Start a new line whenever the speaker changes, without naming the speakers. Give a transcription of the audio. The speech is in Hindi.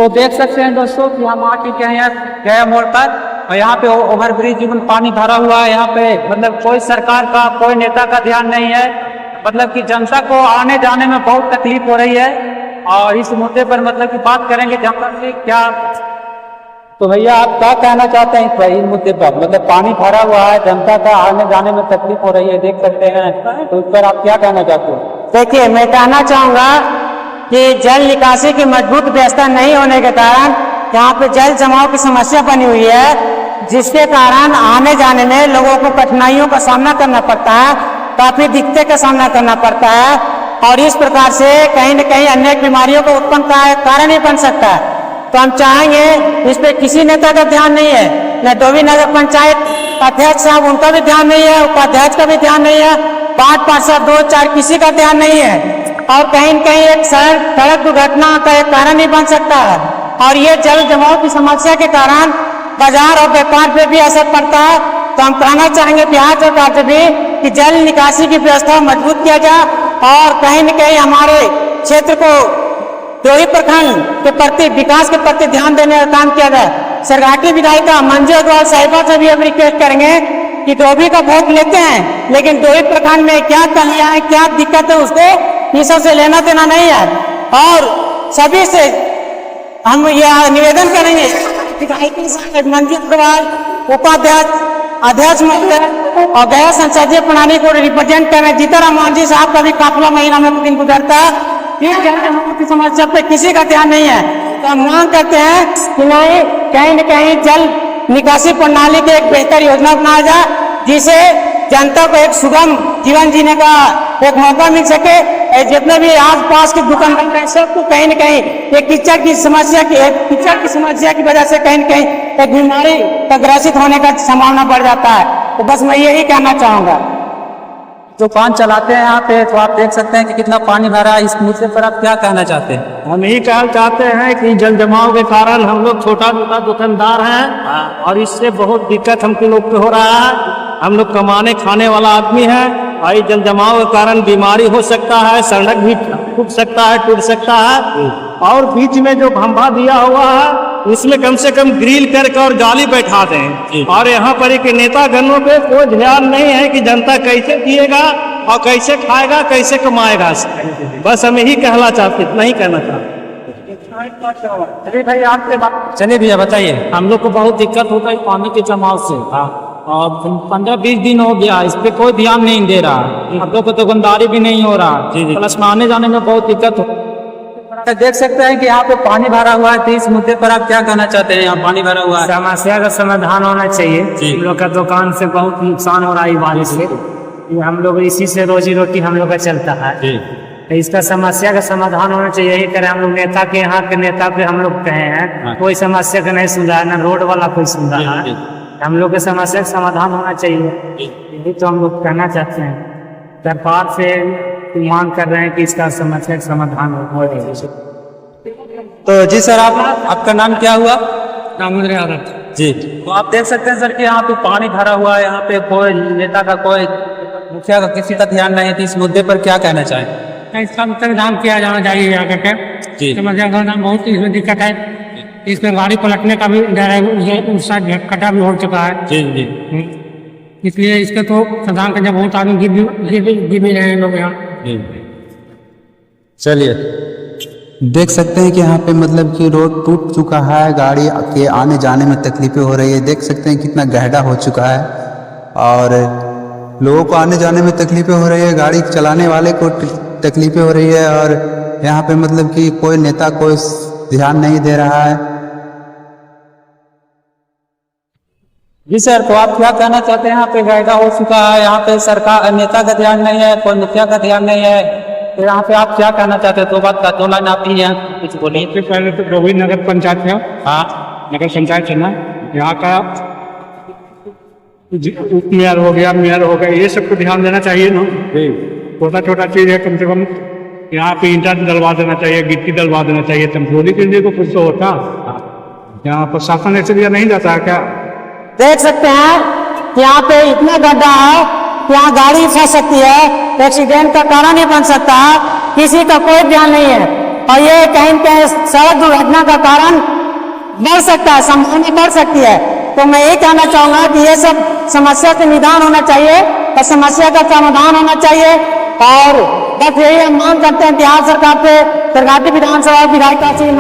तो देख सकते हैं दोस्तों कि हम आ चुके हैं यहाँ गया मोड़ पर और यहाँ पे ओवर ब्रिज में पानी भरा हुआ है। यहाँ पे मतलब कोई सरकार का कोई नेता का ध्यान नहीं है, मतलब कि जनता को आने जाने में बहुत तकलीफ हो रही है। और इस मुद्दे पर मतलब कि बात करेंगे जनता से क्या। तो भैया आप क्या कहना चाहते हैं इस मुद्दे पर? मतलब पानी भरा हुआ है, जनता का आने जाने में तकलीफ हो रही है, देख सकते हैं, तो इस पर आप क्या कहना चाहते हैं?
देखिए, मैं कहना चाहूँगा कि जल निकासी की मजबूत व्यवस्था नहीं होने के कारण यहाँ पे जल जमाव की समस्या बनी हुई है, जिसके कारण आने जाने में लोगों को कठिनाइयों का सामना करना पड़ता है, काफी दिक्कतें का सामना करना पड़ता है। और इस प्रकार से कहीं न कहीं अनेक बीमारियों को उत्पन्न का कारण ही बन सकता है। तो हम चाहेंगे, इस पे किसी नेता का ध्यान नहीं है, न डोभी नगर पंचायत अध्यक्ष साहब उनका भी ध्यान नहीं है, उपाध्यक्ष का भी ध्यान नहीं है, 5 पार्षद 2 4 किसी का ध्यान नहीं है। और कहीं न कहीं एक सड़क दुर्घटना का एक कारण ही बन सकता है। और ये जल जमाव की समस्या के कारण बाजार और व्यापार पे भी असर पड़ता है। तो हम कहना चाहेंगे बिहार सरकार से भी कि जल निकासी की व्यवस्था मजबूत किया जाए और कहीं न कहीं हमारे क्षेत्र को डोभी प्रखंड के प्रति विकास के प्रति ध्यान देने का काम किया जाए। सरकाटी विधायिका मंजू अग्रवाल साहिबा से भी हम रिक्वेस्ट करेंगे कि डोभी का वोट लेते हैं, लेकिन डोभी प्रखंड में क्या कमियां है, क्या दिक्कत है, उसको ये सबसे लेना देना नहीं है। और सभी से हम यह निवेदन करेंगे कि मंजू अग्रवाल उपाध्यक्ष अध्यक्ष महोदय और गैर संसदीय प्रणाली को रिप्रेजेंट कर रहे जीताराम मांझी साहब का भी काफिला महीना में दिन गुजरता है। इस जल जमाव की समस्या पे किसी का ध्यान नहीं है। तो हम मांग करते हैं कि नहीं, कहीं न कहीं जल निकासी प्रणाली की एक बेहतर योजना बनाया जाए, जिसे जनता को एक सुगम जीवन जीने का एक मौका मिल सके। जितने भी आस पास के दुकानदार हैं सबको कहीं न कहीं एक कीचड़ की समस्या की वजह से कहीं न कहीं एक बीमारी का ग्रसित होने का संभावना बढ़ जाता है। तो बस मैं यही कहना चाहूँगा।
जो पान चलाते हैं यहाँ पे, तो आप देख सकते हैं कि कितना पानी भरा है। इस मुद्दे पर आप क्या कहना चाहते हैं?
हम यही कहना चाहते हैं कि जल जमाव के कारण हम लोग छोटा मोटा दुकानदार हैं और इससे बहुत दिक्कत हमको लोग को हो रहा है। हम लोग कमाने खाने वाला आदमी है और इस जल जमाव के कारण बीमारी हो सकता है, सड़क भी टूट सकता है, टूट सकता है। और बीच में जो खंभा दिया हुआ है उसमें कम से कम ग्रिल करके और गाली बैठा दें। और यहाँ पर एक नेता गणों पे कोई ध्यान नहीं है कि जनता कैसे जिएगा और कैसे खाएगा, कैसे कमाएगा। बस हम यही कहना चाहते, नहीं कहना चाहते।
चलिए भाई आपसे बात, चलिए भैया बताइए।
हम लोग को बहुत दिक्कत होता है पानी के जमाव से। और 15-20 दिन हो गया, इस पे कोई ध्यान नहीं दे रहा। हम लोग को दुकानदारी भी नहीं हो रहा, प्लस आने जाने में बहुत दिक्कत हो।
देख सकते हैं कि यहाँ पे पानी भरा हुआ है। तो इस मुद्दे पर आप क्या कहना चाहते हैं? यहाँ पानी भरा हुआ है,
समस्या का समाधान होना चाहिए। हम लोग का दुकान से बहुत नुकसान हो रहा है बारिश से, हम लोग इसी से रोजी रोटी हम लोग का चलता है। तो इसका समस्या का समाधान होना चाहिए। यही करें हम लोग नेता के, यहाँ के नेता पे हम लोग कहे हैं, कोई समस्या का नहीं सुन रहा है, ना रोड वाला कोई सुन रहा है। हम लोग के समस्या का समाधान होना चाहिए, यही तो हम लोग कहना चाहते हैं। सरकार से मांग कर रहे हैं कि इसका समस्या का समाधान हो जाए।
तो जी सर, आपका नाम क्या हुआ?
दामोदर यादव
जी। तो आप देख सकते हैं सर कि यहाँ पे पानी भरा हुआ है, यहाँ पे कोई नेता का, कोई मुखिया का, किसी का ध्यान नहीं है। इस मुद्दे पर क्या कहना चाहें?
इसका समाधान किया जाना चाहिए। यहाँ करके समस्या का बहुत इसमें दिक्कत है। इसमें गाड़ी पलटने का भी डर है, उस साइड खड्डा भी हो चुका है। इसलिए इसके तो समाधान करने बहुत आदमी गिर भी रहे हैं लोग यहाँ।
चलिए
देख सकते हैं कि यहाँ पे मतलब कि रोड टूट चुका है, गाड़ी के आने जाने में तकलीफें हो रही है। देख सकते हैं कितना गहरा हो चुका है और लोगों को आने जाने में तकलीफें हो रही है, गाड़ी चलाने वाले को तकलीफें हो रही है। और यहाँ पे मतलब कि कोई नेता कोई ध्यान नहीं दे रहा है।
जी सर, तो आप क्या कहना चाहते हैं? यहाँ पे गहरा हो चुका है, यहाँ पे सरकार, नेता का ध्यान नहीं है, कोई मुखिया का ध्यान नहीं है। तो यहाँ पे आप क्या कहना चाहते हैं? दो बात का, 2 लाइन आप ही हैं, कुछ बोलिए।
सबसे पहले तो डोभी नगर पंचायत है, नगर पंचायत है ना, यहाँ का उप मेयर हो गया, मेयर हो गया, ये सबको ध्यान देना चाहिए ना। छोटा छोटा चीज है, कम से कम यहाँ पे ईंटा डलवा देना चाहिए, गिट्टी डलवा देना चाहिए। तमजोरी के लिए तो कुछ तो होता, यहाँ प्रशासन ऐसे दिया नहीं जाता है क्या?
देख सकते हैं कि यहाँ पे इतना गड्ढा है, यहाँ गाड़ी फंस सकती है, एक्सीडेंट का कारण ही बन सकता है, किसी का कोई ध्यान नहीं है। और ये कहीं न कहीं सड़क दुर्घटना का कारण बढ़ सकता है, संभावना बढ़ सकती है। तो मैं ये कहना चाहूंगा कि ये सब समस्या का निदान होना चाहिए और समस्या का समाधान होना चाहिए। और बस यही हम मांग करते हैं बिहार सरकार से, सरकार की विधानसभा विधायिका से